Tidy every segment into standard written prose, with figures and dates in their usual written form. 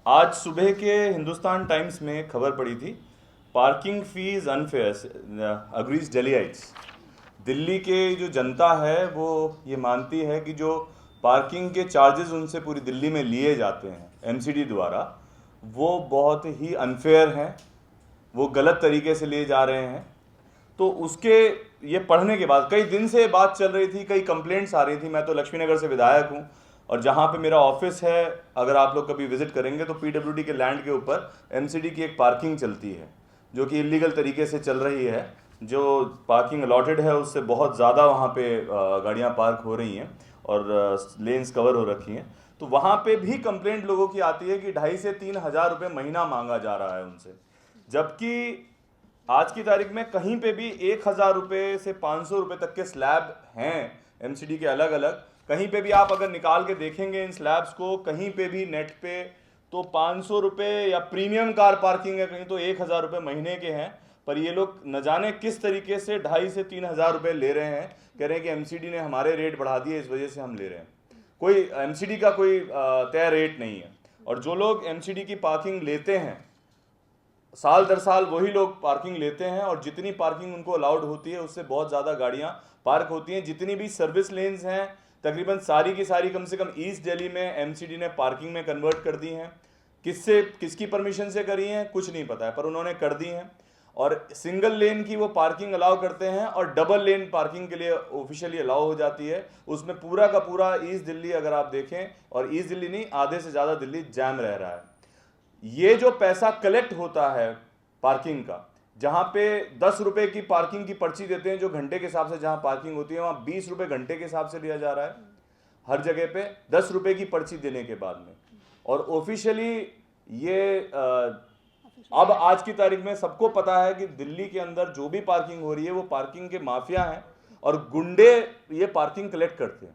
आज सुबह के हिंदुस्तान टाइम्स में खबर पड़ी थी, parking fees unfair agrees Delhiites. Delhi के जो जनता है वो ये मानती है कि जो पार्किंग के चार्जेस उनसे पूरी दिल्ली में लिए जाते हैं एमसीडी द्वारा, वो बहुत ही अनफेयर हैं, वो गलत तरीके से लिए जा रहे हैं। तो उसके ये पढ़ने के बाद कई दिन से बात चल रही थी, कई कंप्लेंट्स आ रही थी। मैं तो लक्ष्मीनगर से विधायक हूँ और जहाँ पे मेरा ऑफिस है, अगर आप लोग कभी विजिट करेंगे तो पीडब्ल्यूडी के लैंड के ऊपर एमसीडी की एक पार्किंग चलती है जो कि इलीगल तरीके से चल रही है। जो पार्किंग अलॉटेड है उससे बहुत ज़्यादा वहाँ पे गाड़ियाँ पार्क हो रही हैं और लेन्स कवर हो रखी हैं। तो वहाँ पे भी कंप्लेंट लोगों की आती है कि 2,500 से 3,000 रुपये महीना मांगा जा रहा है उनसे, जबकि आज की तारीख में कहीं पे भी 1,000 रुपये से 500 रुपये तक के स्लैब हैं एमसीडी के अलग अलग। कहीं पे भी आप अगर निकाल के देखेंगे इन स्लैब्स को कहीं पे भी नेट पे, तो 500 रुपये या प्रीमियम कार पार्किंग है कहीं तो 1,000 रुपये महीने के हैं। पर ये लोग न जाने किस तरीके से 2,500 से 3,000 रुपये ले रहे हैं। कह रहे हैं कि एमसीडी ने हमारे रेट बढ़ा दिए, इस वजह से हम ले रहे हैं। कोई एमसीडी का कोई तय रेट नहीं है। और जो लोग एमसीडी की पार्किंग लेते हैं, साल दर साल वही लोग पार्किंग लेते हैं और जितनी पार्किंग उनको अलाउड होती है उससे बहुत ज़्यादा गाड़ियाँ पार्क होती हैं। जितनी भी सर्विस लेन्स हैं तकरीबन सारी की सारी कम से कम ईस्ट दिल्ली में एमसीडी ने पार्किंग में कन्वर्ट कर दी हैं। किसकी परमिशन से करी हैं कुछ नहीं पता है, पर उन्होंने कर दी हैं। और सिंगल लेन की वो पार्किंग अलाउ करते हैं और डबल लेन पार्किंग के लिए ऑफिशियली अलाउ हो जाती है। उसमें पूरा का पूरा ईस्ट दिल्ली अगर आप देखें, और ईस्ट दिल्ली नहीं, आधे से ज़्यादा दिल्ली जैम रह रहा है। ये जो पैसा कलेक्ट होता है पार्किंग का, जहां पे 10 रुपए की पार्किंग की पर्ची देते हैं जो घंटे के हिसाब से जहां पार्किंग होती है, वहां 20 रुपए घंटे के हिसाब से लिया जा रहा है हर जगह पे 10 रुपए की पर्ची देने के बाद में। और ऑफिशियली ये अब आज की तारीख में सबको पता है कि दिल्ली के अंदर जो भी पार्किंग हो रही है वो पार्किंग के माफिया हैं और गुंडे ये पार्किंग कलेक्ट करते हैं।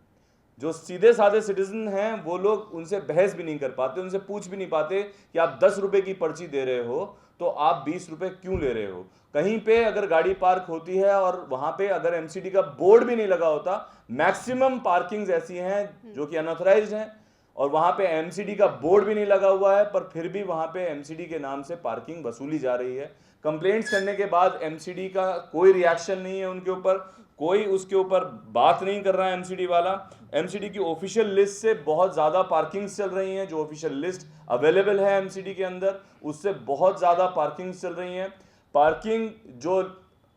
जो सीधे साधे सिटीजन हैं वो लोग उनसे बहस भी नहीं कर पाते, उनसे पूछ भी नहीं पाते कि आप 10 रुपए की पर्ची दे रहे हो तो आप 20 रुपए क्यों ले रहे हो। कहीं पे अगर गाड़ी पार्क होती है और वहां पे अगर एमसीडी का बोर्ड भी नहीं लगा होता, मैक्सिमम पार्किंग्स ऐसी हैं जो कि अनऑथराइज्ड हैं और वहां पे एमसीडी का बोर्ड भी नहीं लगा हुआ है, पर फिर भी वहां पे एमसीडी के नाम से पार्किंग वसूली जा रही है। कंप्लेंट्स करने के बाद एमसीडी का कोई रिएक्शन नहीं है उनके ऊपर, कोई उसके ऊपर बात नहीं कर रहा है एमसीडी वाला। एमसीडी की ऑफिशियल लिस्ट से बहुत ज़्यादा पार्किंग्स चल रही हैं, जो ऑफिशियल लिस्ट अवेलेबल है एमसीडी के अंदर उससे बहुत ज़्यादा पार्किंग्स चल रही हैं। पार्किंग जो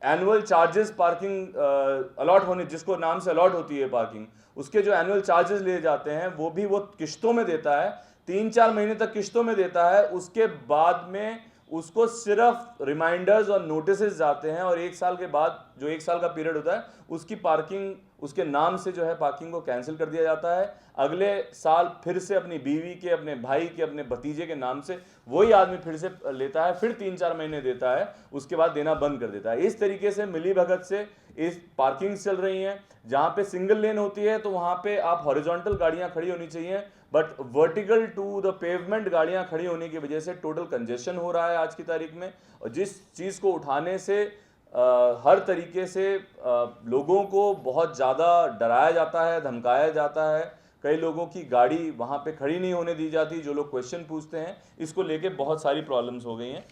एनुअल चार्जेस पार्किंग अलॉट होने, जिसको नाम से अलॉट होती है पार्किंग, उसके जो एनुअल चार्जेस लिए जाते हैं वो भी वो किश्तों में देता है, 3-4 महीने तक किश्तों में देता है। उसके बाद में उसको सिर्फ रिमाइंडर्स और नोटिसेस जाते हैं और 1 साल के बाद जो 1 साल का पीरियड होता है उसकी पार्किंग उसके नाम से जो है पार्किंग को कैंसिल कर दिया जाता है। अगले साल फिर से अपनी बीवी के, अपने भाई के, अपने भतीजे के नाम से वही आदमी फिर से लेता है, फिर 3-4 महीने देता है, उसके बाद देना बंद कर देता है। इस तरीके से मिली भगत से इस पार्किंग चल रही हैं। जहाँ पे सिंगल लेन होती है तो वहाँ पे आप हॉरिजॉन्टल गाड़ियाँ खड़ी होनी चाहिए, but vertical to the pavement गाड़ियाँ खड़ी होने की वजह से टोटल कंजेशन हो रहा है आज की तारीख में। और जिस चीज़ को उठाने से हर तरीके से लोगों को बहुत ज़्यादा डराया जाता है, धमकाया जाता है। कई लोगों की गाड़ी वहाँ पे खड़ी नहीं होने दी जाती, जो लोग क्वेश्चन पूछते हैं। इसको लेके बहुत सारी प्रॉब्लम्स हो गई हैं।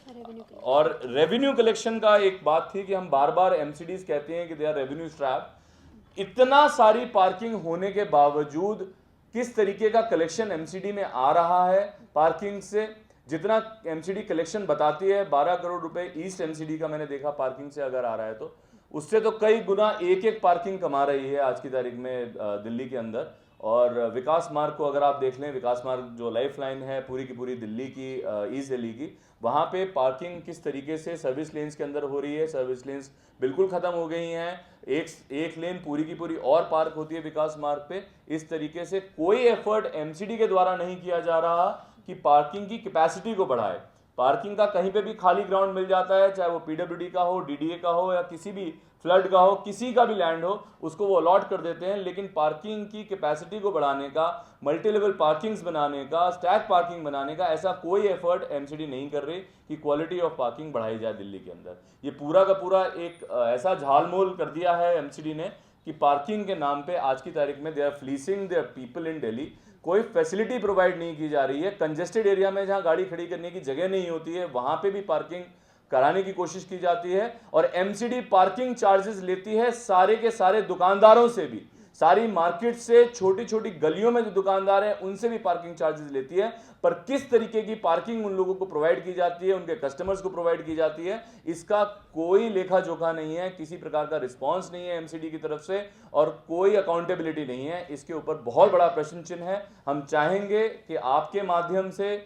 और रेवेन्यू कलेक्शन का एक बात थी कि हम बार बार एमसीडीज कहते हैं कि दे आर रेवेन्यू स्ट्रैप। इतना सारी पार्किंग होने के बावजूद किस तरीके का कलेक्शन एमसीडी में आ रहा है पार्किंग से, जितना एमसीडी कलेक्शन बताती है 12 करोड़ रुपए ईस्ट एमसीडी का मैंने देखा पार्किंग से अगर आ रहा है, तो उससे तो कई गुना एक पार्किंग कमा रही है आज की तारीख में दिल्ली के अंदर। और विकास मार्ग को अगर आप देख लें, विकास मार्ग जो लाइफ लाइन है पूरी की पूरी दिल्ली की, ईस्ट दिल्ली की, वहाँ पे पार्किंग किस तरीके से सर्विस लेन्स के अंदर हो रही है। सर्विस लेन्स बिल्कुल ख़त्म हो गई हैं, एक लेन पूरी की पूरी और पार्क होती है विकास मार्ग पे। इस तरीके से कोई एफर्ट एमसीडी के द्वारा नहीं किया जा रहा कि पार्किंग की कैपेसिटी को बढ़ाए। पार्किंग का कहीं पे भी खाली ग्राउंड मिल जाता है, चाहे वो पीडब्ल्यूडी का हो, डीडीए का हो, या किसी भी फ्लड का हो, किसी का भी लैंड हो, उसको वो अलॉट कर देते हैं। लेकिन पार्किंग की कैपेसिटी को बढ़ाने का, मल्टी लेवल पार्किंग्स बनाने का, स्टैक पार्किंग बनाने का ऐसा कोई एफर्ट एमसीडी नहीं कर रही कि क्वालिटी ऑफ पार्किंग बढ़ाई जाए दिल्ली के अंदर। ये पूरा का पूरा एक ऐसा झालमोल कर दिया है एमसीडी ने कि पार्किंग के नाम पे आज की तारीख में they are fleecing their people in Delhi. कोई फैसिलिटी प्रोवाइड नहीं की जा रही है। कंजेस्टेड एरिया में जहां गाड़ी खड़ी करने की जगह नहीं होती है वहां पे भी पार्किंग कराने की कोशिश की जाती है और एमसीडी पार्किंग चार्जेस लेती है सारे के सारे दुकानदारों से भी, सारी मार्केट से, छोटी छोटी गलियों में जो दुकानदार हैं उनसे भी पार्किंग चार्जेस लेती है। पर किस तरीके की पार्किंग उन लोगों को प्रोवाइड की जाती है, उनके कस्टमर्स को प्रोवाइड की जाती है, इसका कोई लेखा जोखा नहीं है, किसी प्रकार का रिस्पांस नहीं है एमसीडी की तरफ से और कोई अकाउंटेबिलिटी नहीं है। इसके ऊपर बहुत बड़ा प्रश्न चिन्ह है। हम चाहेंगे कि आपके माध्यम से,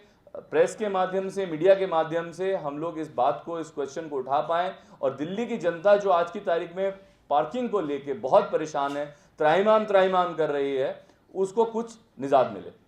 प्रेस के माध्यम से, मीडिया के माध्यम से हम लोग इस बात को, इस क्वेश्चन को उठा पाएं और दिल्ली की जनता जो आज की तारीख में पार्किंग को लेके बहुत परेशान है, त्राहिमाम कर रही है, उसको कुछ निजात मिले।